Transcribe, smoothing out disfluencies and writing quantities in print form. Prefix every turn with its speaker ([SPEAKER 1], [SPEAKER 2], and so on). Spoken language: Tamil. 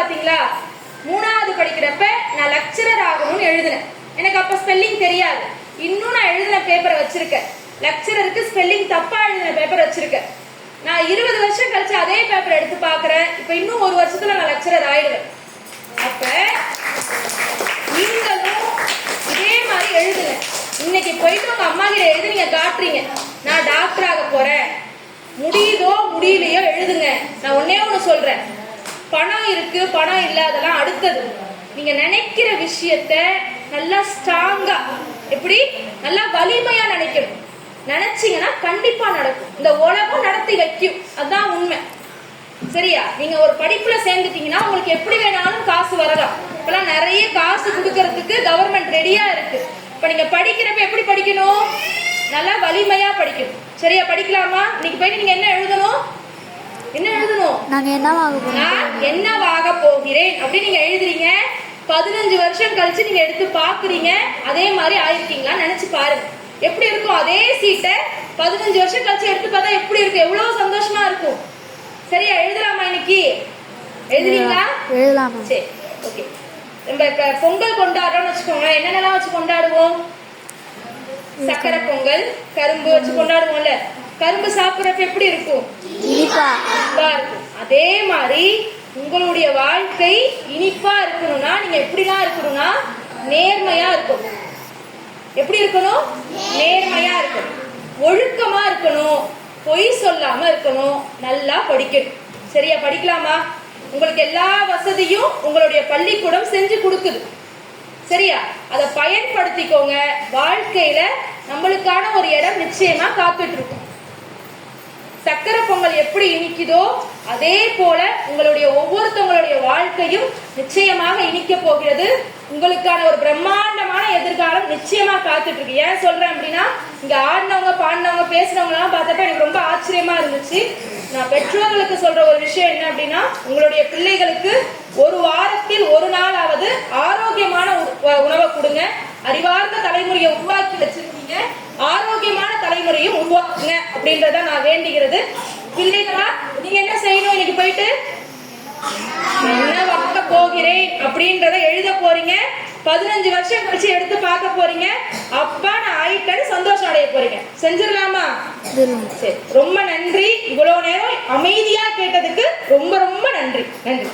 [SPEAKER 1] பாத்தீங்களா? 3வது படிக்கிறப்ப நான் லெக்சரர் ஆகணும்னு எழுதினேன். எனக்கு அப்ப ஸ்பெல்லிங் தெரியாது. இன்னும் நான் எழுதின பேப்பரை வச்சிருக்கேன். லெக்சரருக்கு ஸ்பெல்லிங் தப்பா எழுதின பேப்பர் வச்சிருக்கேன். நான் 20 வருஷம் கழிச்சு அதே பேப்பர் எடுத்து பாக்குறேன். இப்ப இன்னும் 1 வருஷத்துல நான் லெக்சரர் ஆயிடுவேன். அப்ப நீங்களும் இதே மாதிரி எழுதுங்க. இன்னைக்கு போயிட்டு உங்க அம்மா கிட்ட எழுதி நீங்க காட்டுறீங்க, நான் டாக்டர் ஆக போறேன். முடியுதோ முடியலையோ எழுதுங்க. நான் ஒன்னே ஒண்ணு சொல்றேன், பணம் இருக்கு பணம் இல்ல அதெல்லாம் அடுத்தது. நீங்க நினைக்கிற விஷயத்த நல்லா ஸ்ட்ராங்கா, எப்படி நல்லா வலிமையா நினைக்கணும். நினைச்சீங்கன்னா கண்டிப்பா நடக்கும். இந்த உலகம் நடத்தி வைக்கும், அதுதான் உண்மை. சரியா? நீங்க ஒரு படிப்புல சேர்ந்துட்டீங்கன்னா உங்களுக்கு எப்படி வேணாலும் காசு வரலாம். இப்பெல்லாம் நிறைய காசு கொடுக்கறதுக்கு கவர்மெண்ட் ரெடியா இருக்கு. இப்ப நீங்க படிக்கிறப்ப எப்படி படிக்கணும்? நல்லா வலிமையா படிக்கணும். சரியா? படிக்கலாமா? இன்னைக்கு போயிட்டு நீங்க என்ன எழுதணும்? என்ன எழுதணும்?
[SPEAKER 2] நான்
[SPEAKER 1] என்னவாக போகிறேன் அப்படி நீங்க எழுதுறீங்க. 15 வருஷம் கழிச்சு நீங்க எடுத்து பாக்குறீங்க, அதே மாதிரி ஆயிருக்கீங்களா நினைச்சு பாருங்க. எப்படி இருக்கும் அதே சீட்டை 15 வருஷம் கழிச்சு எடுத்து பார்த்தா எப்படி இருக்கும்? எவ்வளவு சந்தோஷமா இருக்கும். சரியா? எழுதலாமா? இன்னைக்கு எழுதுறீங்களா?
[SPEAKER 2] எழுதலாமா?
[SPEAKER 1] சரி, ஓகே. நம்ம இப்ப பொங்கல் கொண்டாடுறோம்னு வச்சுக்கோங்க. என்னென்னலாம் வச்சு கொண்டாடுவோம்? சக்கரை பொங்கல், கரும்பு வச்சு கொண்டாடுவோம்ல. கரும்பு சாப்பிட்றப்ப எப்படி இருக்கும்?
[SPEAKER 2] இனிப்பா
[SPEAKER 1] இருக்கும். அதே மாதிரி உங்களுடைய வாழ்க்கை இனிப்பா இருக்கணும்னா நீங்க எப்படிலாம் இருக்கணும்னா நேர்மையா இருக்கணும். எப்படி இருக்கணும்? நேர்மையா இருக்கணும், ஒழுக்கமா இருக்கணும், பொய் சொல்லாம இருக்கணும், நல்லா படிக்கணும். சரியா? படிக்கலாமா? உங்களுக்கு எல்லா வசதியும் உங்களுடைய பள்ளிக்கூடம் செஞ்சு கொடுக்குது. சரியா? அதை பயன்படுத்திக்கோங்க. வாழ்க்கையில நம்மளுக்கான ஒரு இடம் நிச்சயமா காத்துட்டு இருக்கும். சக்கரை பொங்கல் எப்படி இனிக்குதோ அதே போல உங்களுடைய ஒவ்வொருத்தவங்களுடைய வாழ்க்கையும் நிச்சயமாக இனிக்க போகிறது. உங்களுக்கான ஒரு பிரம்மாண்டமான எதிர்காலம் நிச்சயமா காத்துட்டு இருக்கு. ஏன் சொல்றேன் அப்படின்னா, இங்க ஆடினவங்க பாடினவங்க பேசினவங்க எல்லாம் பார்த்தப்ப எனக்கு ரொம்ப ஆச்சரியமா இருந்துச்சு. நான் பெற்றோர்களுக்கு சொல்ற ஒரு விஷயம் என்ன அப்படின்னா, உங்களுடைய பிள்ளைகளுக்கு ஒரு வாரத்தில் ஒரு நாளாவது ஆரோக்கியமான உணவை கொடுங்க. அறிவார்ந்த தலைமுறையை உருவாக்கி வச்சிருக்கீங்க, ஆரோக்கியமான தலைமுறையும் உருவாக்குங்க அப்படின்றத நான் வேண்டுகிறது. பிள்ளைகளா, நீங்க என்ன செய்யணும்? இன்னைக்கு போயிட்டு என்ன வாக்க போகிறேன் அப்படின்றத எழுத போறீங்க. 15 வருஷம் கழிச்சு எடுத்து பார்க்க போறீங்க. அப்பா நான் ஆயிட்டேன்னு சந்தோஷம் அடைய போறீங்க. செஞ்சிடலாமா? சரி, ரொம்ப நன்றி. இவ்வளவு நேரம் அமைதியா கேட்டதுக்கு ரொம்ப ரொம்ப நன்றி. நன்றி.